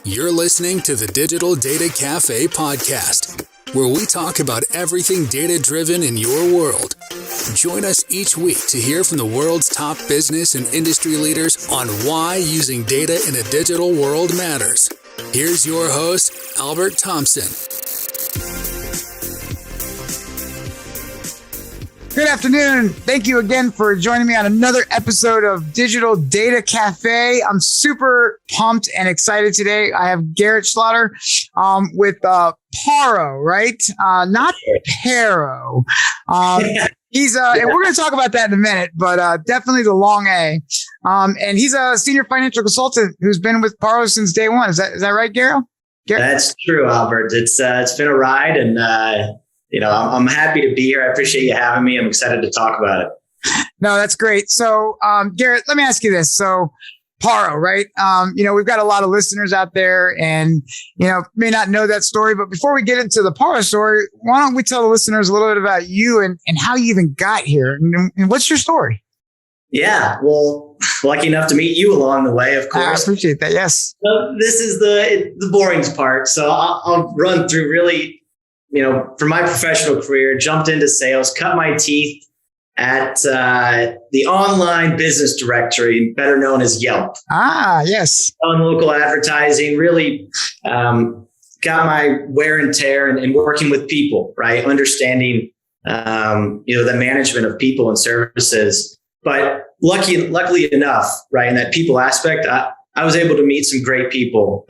You're listening to the Digital Data Café podcast, where we talk about everything data-driven in your world. Join us each week to hear from the world's top business and industry leaders on why using data in a digital world matters. Here's your host, Albert Thompson. Good afternoon. Thank you again for joining me on another episode of Digital Data Café. I'm super pumped and excited today. I have Garret Schlotter with Paro, right? Not Paro. He's and we're going to talk about that in a minute, but definitely the long A. And he's a senior financial consultant who's been with Paro since day one. Is that right, Garret? That's true, Albert. It's been a ride, and I'm happy to be here. I appreciate you having me. I'm excited to talk about it. No, that's great. So, Garret, let me ask you this. So, Paro, right? We've got a lot of listeners out there and, may not know that story. But before we get into the Paro story, why don't we tell the listeners a little bit about you and how you even got here? And what's your story? Yeah, well, lucky enough to meet you along the way, of course. I appreciate that. Yes. So this is the boring part. So I'll run through really, for my professional career, jumped into sales, cut my teeth at the online business directory, better known as Yelp. Ah, yes. On local advertising, really got my wear and tear and working with people, right? Understanding, the management of people and services. But luckily enough, right, in that people aspect, I was able to meet some great people.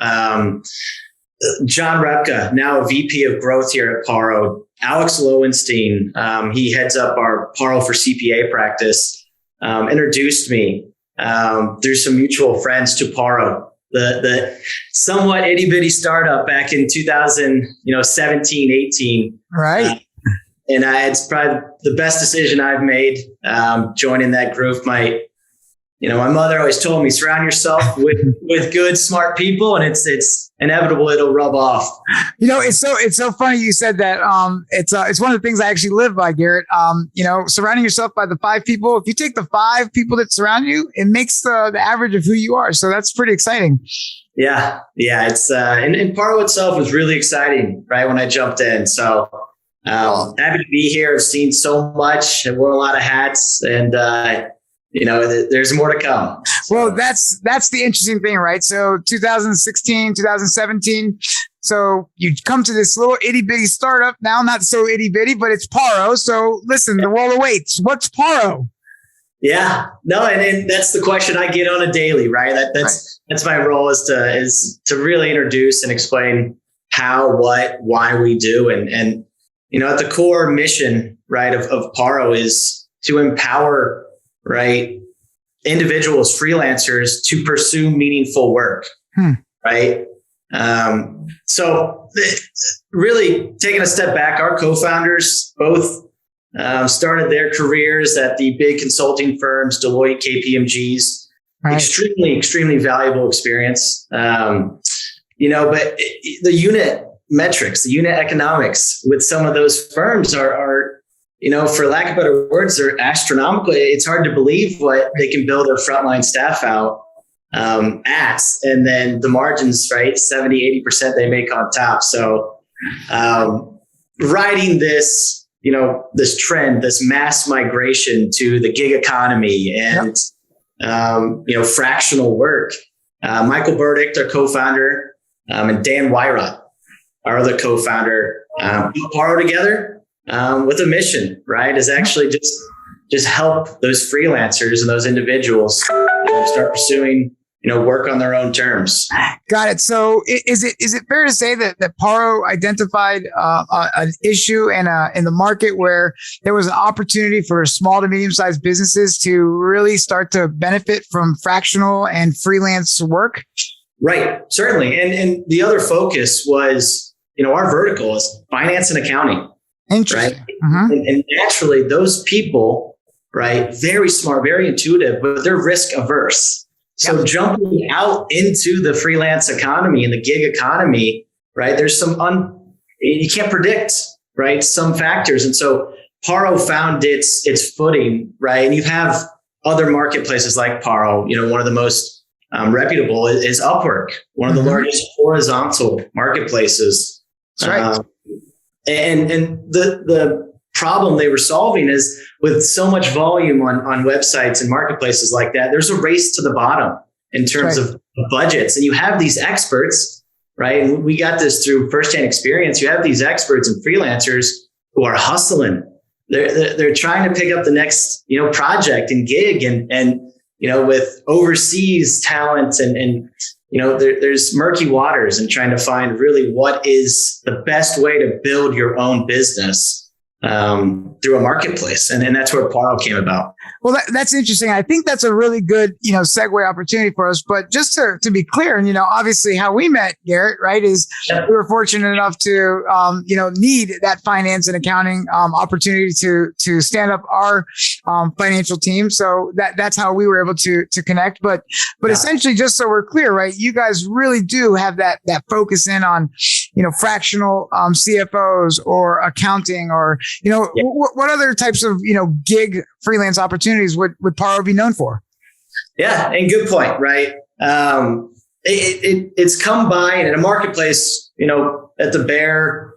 John Repka, now a VP of growth here at Paro. Alex Lowenstein, he heads up our Paro for CPA practice, introduced me through some mutual friends to Paro, the somewhat itty bitty startup back in 2017, 18. Right. And it's probably the best decision I've made, joining that group. My mother always told me, surround yourself with good, smart people, and it's inevitable it'll rub off. It's so funny you said that. It's one of the things I actually live by, Garret. Surrounding yourself by the 5 people. If you take the 5 people that surround you, it makes the average of who you are. So that's pretty exciting. Yeah. It's and Paro itself was really exciting, right, when I jumped in. So happy to be here. I've seen so much. I wore a lot of hats, and there's more to come. So. Well, that's the interesting thing, right? So 2016, 2017. So you come to this little itty bitty startup now, not so itty bitty, but it's Paro. So listen, the world awaits. What's Paro? Yeah, no. And that's the question I get on a daily, right? That's my role is to really introduce and explain how, what, why we do. And at the core mission, right, of Paro is to empower, right, individuals, freelancers to pursue meaningful work, right? So really taking a step back, our co-founders both started their careers at the big consulting firms, Deloitte, KPMG's, right. Extremely valuable experience. But the unit metrics, the unit economics with some of those firms are for lack of better words, they're astronomical. It's hard to believe what they can build their frontline staff out at, and then the margins, right, 70-80% they make on top. So riding this, this trend, this mass migration to the gig economy and, fractional work. Michael Burdick, our co-founder, and Dan Wyrot, our other co-founder, put Paro together. With a mission, right, is actually just help those freelancers and those individuals start pursuing, work on their own terms. Got it. So is it fair to say that Paro identified an issue in the market where there was an opportunity for small to medium-sized businesses to really start to benefit from fractional and freelance work? Right. Certainly. And the other focus was, our vertical is finance and accounting. Interesting. Right. Mm-hmm. And naturally, those people, right, very smart, very intuitive, but they're risk averse. So jumping out into the freelance economy and the gig economy, right, there's you can't predict, right, some factors. And so Paro found its footing, right? And you have other marketplaces like Paro, one of the most reputable is Upwork, one of the largest horizontal marketplaces. That's right. And the problem they were solving is with so much volume on websites and marketplaces like that, there's a race to the bottom in terms of budgets. And you have these experts, right? And we got this through firsthand experience. You have these experts and freelancers who are hustling. They're trying to pick up the next, project and gig and with overseas talent and there's murky waters and trying to find really what is the best way to build your own business through a marketplace. And that's where Paro came about. Well, that's interesting. I think that's a really good, segue opportunity for us. But just to be clear, and, obviously how we met, Garret, right, is we were fortunate enough to, need that finance and accounting opportunity to stand up our financial team. So that's how we were able to connect. But essentially, just so we're clear, right, you guys really do have that focus in on, fractional CFOs or accounting or, what other types of, gig freelance opportunities would Paro be known for? Yeah, and good point, right? It's come by, and in a marketplace, at the bare,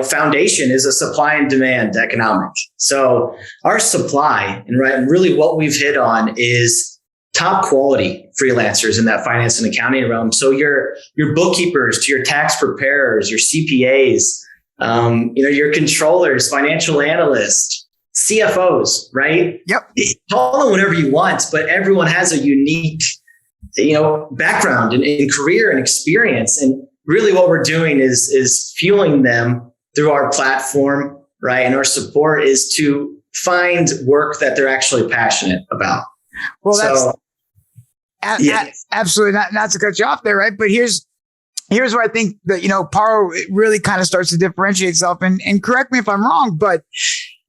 foundation is a supply and demand economic. So our supply, and really what we've hit on is top quality freelancers in that finance and accounting realm. So your bookkeepers to your tax preparers, your CPAs, your controllers, financial analysts, CFOs, right? Yep. Call them whatever you want, but everyone has a unique, background and career and experience. And really what we're doing is fueling them through our platform, right? And our support is to find work that they're actually passionate about. Well, that's absolutely not to cut you off there, right? But here's where I think that, Paro really kind of starts to differentiate itself. And correct me if I'm wrong, but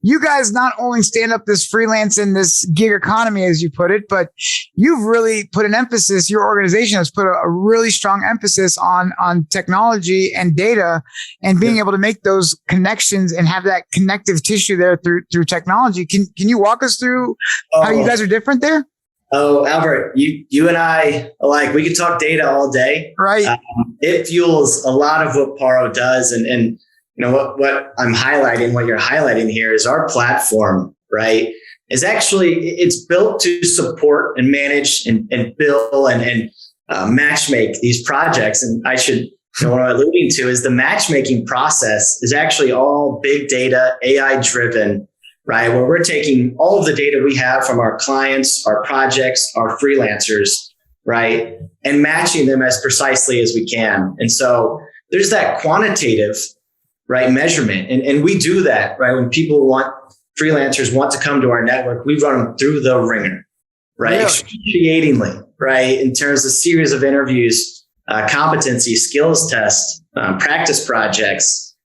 you guys not only stand up this freelance and this gig economy, as you put it, but you've really put an emphasis, your organization has put a really strong emphasis on technology and data and being able to make those connections and have that connective tissue there through technology. Can you walk us through how you guys are different there? Oh, Albert, you and I, we could talk data all day. Right. It fuels a lot of what Paro does. And what I'm highlighting, what you're highlighting here is our platform, right? Is actually, it's built to support and manage and bill and matchmake these projects. And I should, what I'm alluding to is the matchmaking process is actually all big data, AI driven, right? Where we're taking all of the data we have from our clients, our projects, our freelancers, right? And matching them as precisely as we can. And so there's that quantitative, right, measurement. And we do that, right? When freelancers want to come to our network, we run them through the ringer, right? Yeah. Excruciatingly, right? In terms of series of interviews, competency, skills tests, practice projects.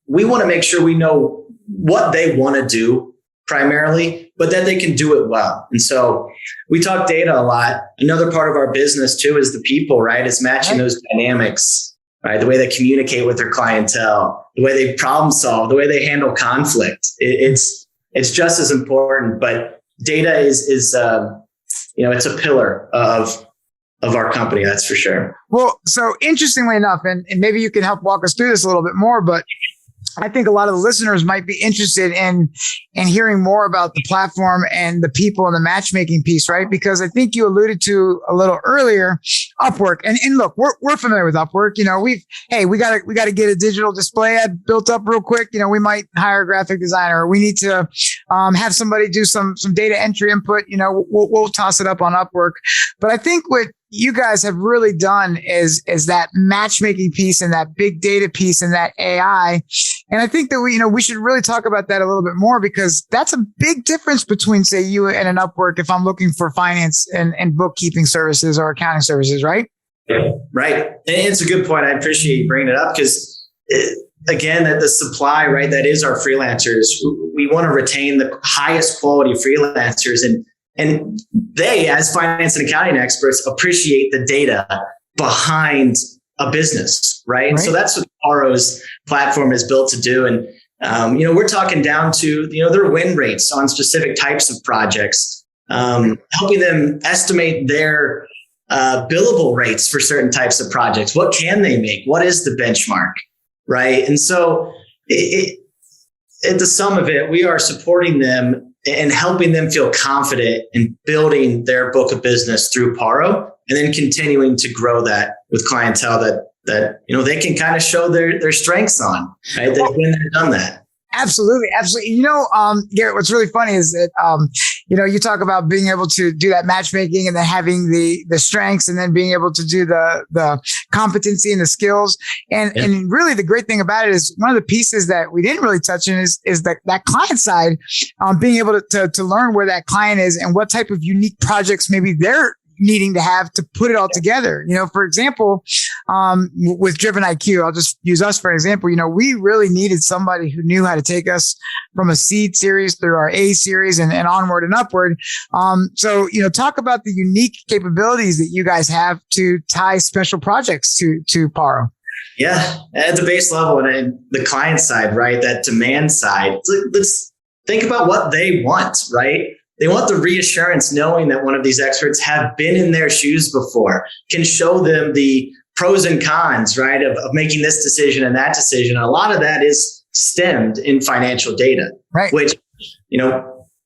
We want to make sure we know what they want to do primarily, but that they can do it well. And so we talk data a lot. Another part of our business too is the people, right? It's matching those dynamics. Right, the way they communicate with their clientele, the way they problem solve, the way they handle conflict. It's just as important. But data is it's a pillar of our company. That's for sure. Well, so interestingly enough, and maybe you can help walk us through this a little bit more, but I think a lot of the listeners might be interested in hearing more about the platform and the people and the matchmaking piece, right? Because I think you alluded to a little earlier, Upwork. And look, we're familiar with Upwork. We gotta get a digital display ad built up real quick. We might hire a graphic designer, or we need to have somebody do some data entry input. We'll toss it up on Upwork. But I think what you guys have really done is that matchmaking piece and that big data piece and that AI. And I think that we should really talk about that a little bit more, because that's a big difference between, say, you and an Upwork if I'm looking for finance and bookkeeping services or accounting services, right? Right. And it's a good point. I appreciate you bringing it up, because again, the supply, right, that is our freelancers. We want to retain the highest quality freelancers, and they, as finance and accounting experts, appreciate the data behind a business, right? So that's what Paro's platform is built to do. And, we're talking down to, their win rates on specific types of projects, helping them estimate their billable rates for certain types of projects. What can they make? What is the benchmark, right? And so at the sum of it, we are supporting them and helping them feel confident in building their book of business through Paro, and then continuing to grow that with clientele that they can kind of show their strengths on, right? They've been there, done that. Absolutely. Absolutely. Garret, what's really funny is that, you talk about being able to do that matchmaking and then having the strengths and then being able to do the competency and the skills. And really the great thing about it is one of the pieces that we didn't really touch on is that client side, being able to learn where that client is and what type of unique projects maybe they're needing to have to put it all together. For example, with Driven IQ, I'll just use us for an example. We really needed somebody who knew how to take us from a seed series through our A series and onward and upward. So talk about the unique capabilities that you guys have to tie special projects to Paro. Yeah, at the base level and the client side, right? That demand side. Let's think about what they want, right? They want the reassurance knowing that one of these experts have been in their shoes before, can show them the pros and cons, right, of making this decision and that decision. And a lot of that is stemmed in financial data, right? Which,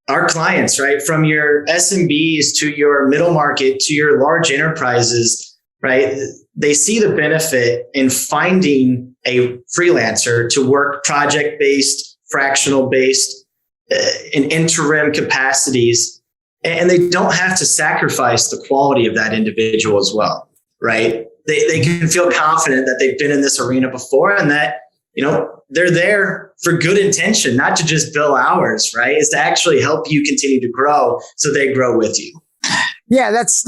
our clients, right, from your SMBs to your middle market to your large enterprises, right, they see the benefit in finding a freelancer to work project-based, fractional-based, in interim capacities, and they don't have to sacrifice the quality of that individual as well, right? They can feel confident that they've been in this arena before and that, they're there for good intention, not to just bill hours, right? Is to actually help you continue to grow so they grow with you. Yeah, that's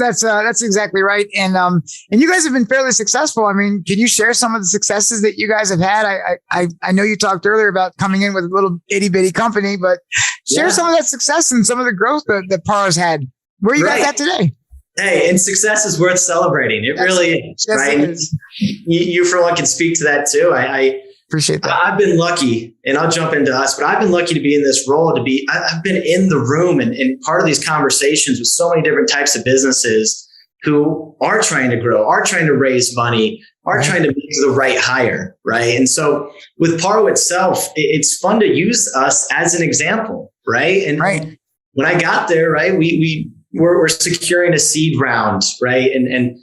exactly right. And you guys have been fairly successful. I mean, can you share some of the successes that you guys have had? I know you talked earlier about coming in with a little itty bitty company, but share some of that success and some of the growth that Paro's had. Where are you guys at today? Hey, and success is worth celebrating. It really is, right? It is. You for one can speak to that too. I appreciate that. I've been lucky, and I'll jump into us, but I've been lucky to be in this role, I've been in the room and part of these conversations with so many different types of businesses who are trying to grow, are trying to raise money, are trying to make the right hire, right? And so with Paro itself, it's fun to use us as an example, right? And when I got there, right, we're securing a seed round, right? And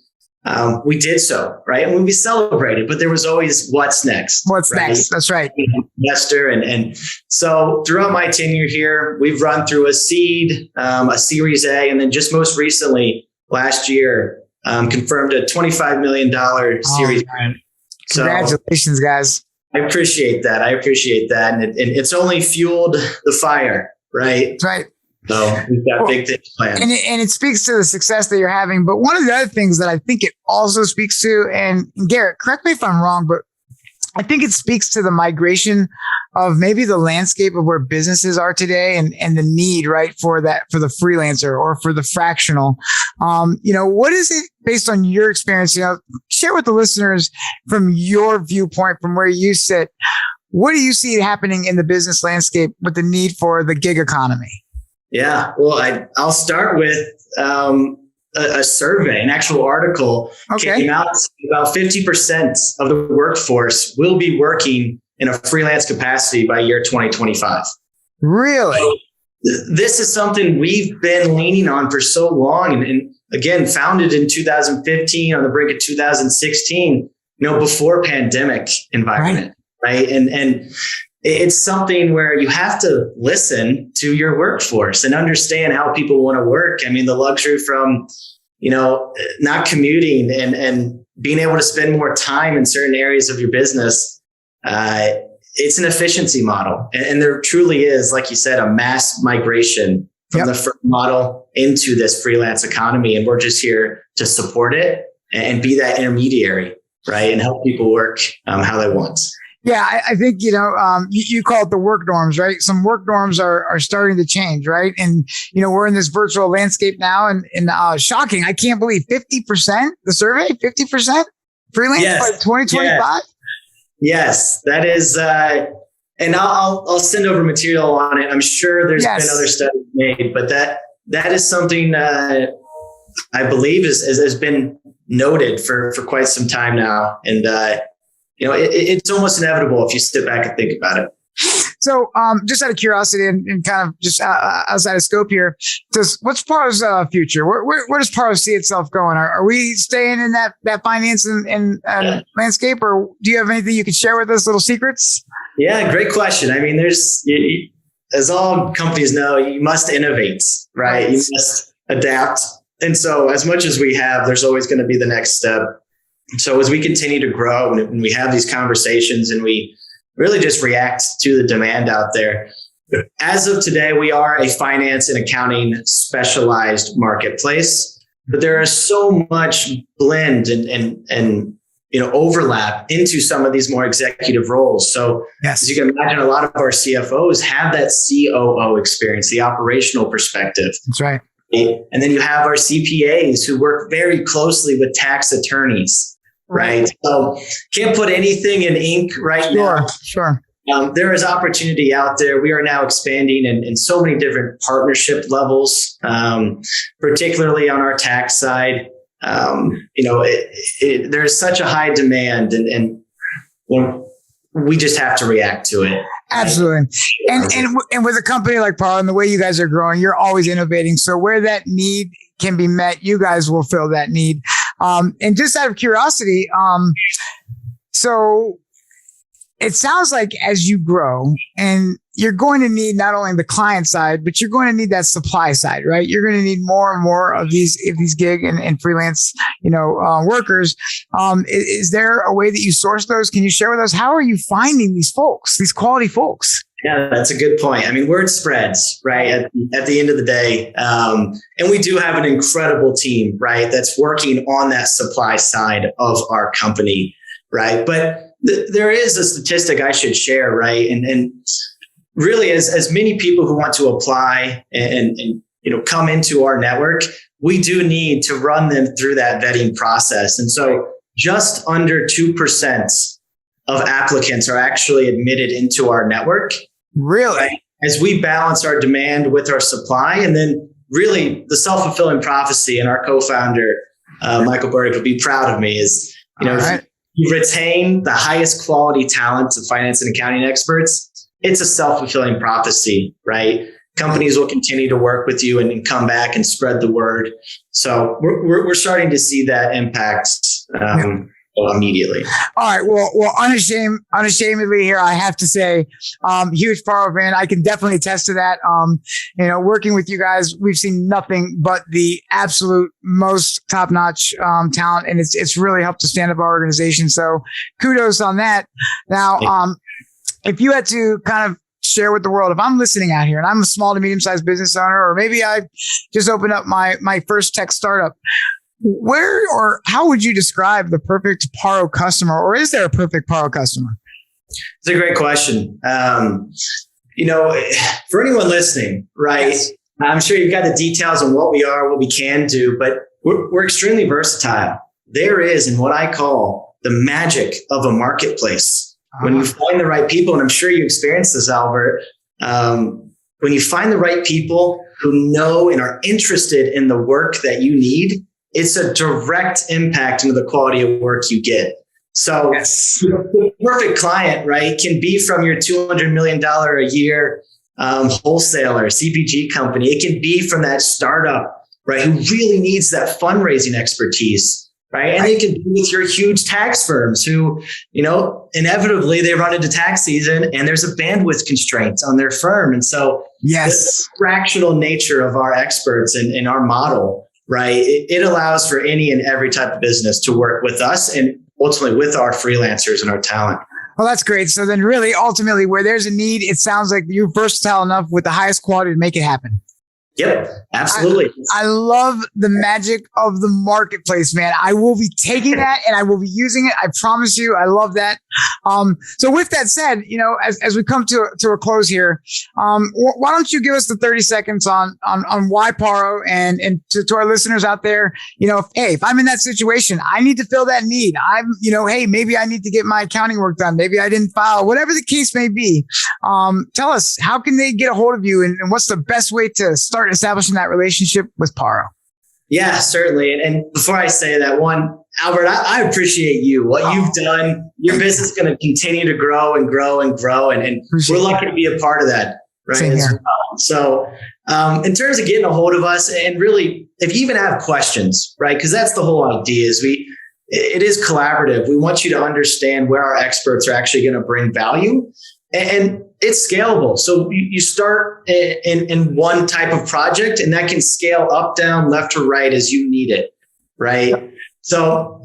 we did so, right? And we celebrated, but there was always what's next. What's next? That's right. Investor. And so throughout my tenure here, we've run through a seed, a Series A, and then just most recently, last year, confirmed a $25 million Series A. Congratulations, guys. I appreciate that. And it's only fueled the fire, right? That's right. So we've got big things planned. And it speaks to the success that you're having. But one of the other things that I think it also speaks to, and Garret, correct me if I'm wrong, but I think it speaks to the migration of maybe the landscape of where businesses are today and the need, right, for the freelancer or for the fractional. What is it based on your experience? Share with the listeners from your viewpoint, from where you sit. What do you see happening in the business landscape with the need for the gig economy? Yeah, well, I'll start with a survey, an actual article came out. About 50% of the workforce will be working in a freelance capacity by year 2025. Really? So this is something we've been leaning on for so long. And again, founded in 2015 on the brink of 2016, before pandemic environment, right? And it's something where you have to listen to your workforce and understand how people want to work. I mean, the luxury from, not commuting and being able to spend more time in certain areas of your business. It's an efficiency model. And there truly is, like you said, a mass migration from the firm model into this freelance economy. And we're just here to support it and be that intermediary, right? And help people work how they want. Yeah, I think, you call it the work norms, right? Some work norms are starting to change, right? And, we're in this virtual landscape now and shocking. I can't believe 50%, the survey, 50% freelance by 2025. Yes, that is. And I'll send over material on it. I'm sure there's been other studies made, but that is something I believe has been noted for quite some time now. And, it's almost inevitable if you sit back and think about it. So, just out of curiosity and kind of just outside of scope here, what's Paro's future? Where does Paro see itself going? Are we staying in that finance and landscape, or do you have anything you can share with us, little secrets? Yeah, great question. I mean, as all companies know, you must innovate, right? You must adapt. And so as much as we have, there's always going to be the next step. So as we continue to grow and we have these conversations and we really just react to the demand out there. As of today, we are a finance and accounting specialized marketplace, but there is so much blend and overlap into some of these more executive roles. So as you can imagine, a lot of our CFOs have that COO experience, the operational perspective. That's right. And then you have our CPAs who work very closely with tax attorneys. Right. So can't put anything in ink right now. Sure. There is opportunity out there. We are now expanding in so many different partnership levels, particularly on our tax side. There's such a high demand and we just have to react to it. Absolutely. And with a company like Paro and the way you guys are growing, you're always innovating. So where that need can be met, you guys will fill that need. And just out of curiosity, so it sounds like as you grow and you're going to need not only the client side, but you're going to need that supply side, right? You're going to need more and more of these gig and freelance, workers. Is there a way that you source those? Can you share with us? How are you finding these folks, these quality folks? Yeah, that's a good point. I mean, word spreads, right? At the end of the day. And we do have an incredible team, right? That's working on that supply side of our company, right? But there is a statistic I should share, right? And really, as many people who want to apply and come into our network, we do need to run them through that vetting process. And so just under 2% of applicants are actually admitted into our network. Really? Right? As we balance our demand with our supply, and then really the self-fulfilling prophecy, and our co-founder, Michael Burdick, would be proud of me, is, you retain the highest quality talent of finance and accounting experts. It's a self-fulfilling prophecy, right? Companies will continue to work with you and come back and spread the word. So we're starting to see that impact immediately. All right. Well, unashamedly here, I have to say, huge Paro fan. I can definitely attest to that. Working with you guys, we've seen nothing but the absolute most top-notch talent, and it's really helped to stand up our organization. So kudos on that. Now, if you had to kind of share with the world, if I'm listening out here and I'm a small to medium-sized business owner, or maybe I just opened up my first tech startup, where or how would you describe the perfect Paro customer, or is there a perfect Paro customer? It's a great question. For anyone listening, right? Yes. I'm sure you've got the details on what we are, what we can do, but we're extremely versatile. There is in what I call the magic of a marketplace. When you find the right people, and I'm sure you experienced this, Albert, when you find the right people who know and are interested in the work that you need, it's a direct impact into the quality of work you get. So the perfect client, right, can be from your $200 million a year wholesaler, CPG company. It can be from that startup, right, who really needs that fundraising expertise, right? And it can be with your huge tax firms who, inevitably they run into tax season and there's a bandwidth constraint on their firm. And so the fractional nature of our experts and our model, right, it allows for any and every type of business to work with us and ultimately with our freelancers and our talent. Well, that's great. So then really, ultimately, where there's a need, it sounds like you're versatile enough with the highest quality to make it happen. Yep, absolutely. I love the magic of the marketplace, man. I will be taking that and I will be using it. I promise you. I love that. So with that said, as we come to a close here, why don't you give us the 30 seconds on why Paro and to our listeners out there, if I'm in that situation, I need to fill that need. Hey, maybe I need to get my accounting work done. Maybe I didn't file, whatever the case may be. Tell us, how can they get a hold of you and what's the best way to start establishing that relationship with Paro? Yeah, certainly. And before I say that, one, Albert, I appreciate you, what you've done. Your business is going to continue to grow and grow and grow. And we're lucky to be a part of that. Right. Same here. So in terms of getting a hold of us, and really, if you even have questions, right, because that's the whole idea is it is collaborative. We want you to understand where our experts are actually going to bring value, and it's scalable. So you start in one type of project, and that can scale up, down, left to right as you need it. Right. So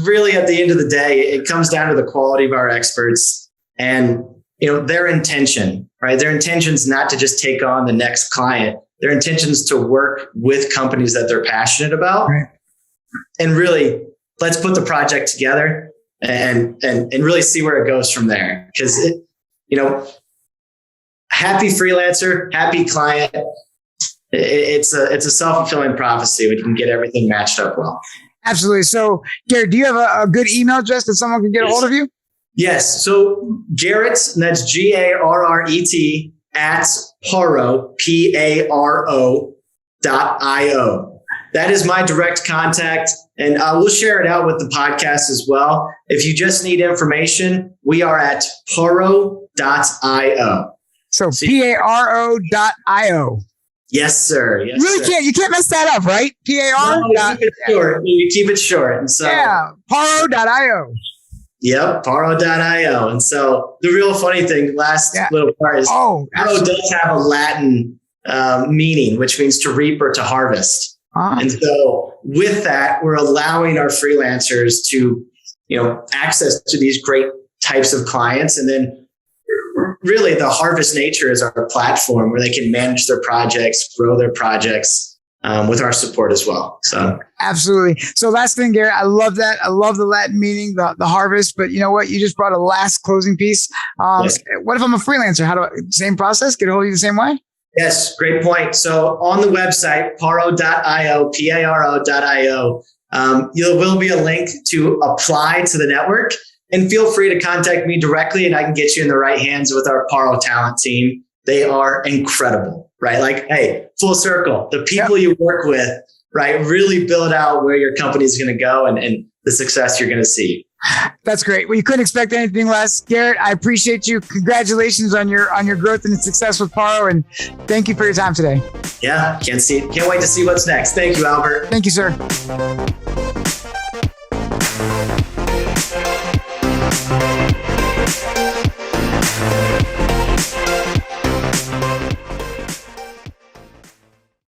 really, at the end of the day, it comes down to the quality of our experts and, their intention, right? Their intention is not to just take on the next client. Their intention is to work with companies that they're passionate about. Right. And really, let's put the project together and really see where it goes from there. Because happy freelancer, happy client. It's a self-fulfilling prophecy when you can get everything matched up well. Absolutely. So, Garret, do you have a good email address that someone can get a hold of you? Yes. So Garret, and that's GARRET at Paro, PARO.io. That is my direct contact. And we'll share it out with the podcast as well. If you just need information, we are at Paro.io. So PARO.io. Yes, sir. Yes, you can't mess that up, right? PAR. No, you keep it short. And so Paro.io. Yep, Paro.io. And so the real funny thing, little part is Paro does have a Latin meaning, which means to reap or to harvest. And so with that, we're allowing our freelancers to, access to these great types of clients. And then really the Harvest Nature is our platform where they can manage their projects, grow their projects with our support as well. So absolutely. So last thing, Garret, I love that. I love the Latin meaning, the harvest, but you know what? You just brought a last closing piece. Yes. What if I'm a freelancer? Same process? Get a hold of you the same way? Yes, great point. So on the website, Paro.io, Paro.io, there will be a link to apply to the network, and feel free to contact me directly and I can get you in the right hands with our Paro talent team. They are incredible, right? Like, hey, full circle, the people you work with, right? Really build out where your company is going to go and the success you're going to see. That's great. Well, you couldn't expect anything less. Garret, I appreciate you. Congratulations on your growth and success with Paro, and thank you for your time today. Yeah, can't wait to see what's next. Thank you, Albert. Thank you, sir.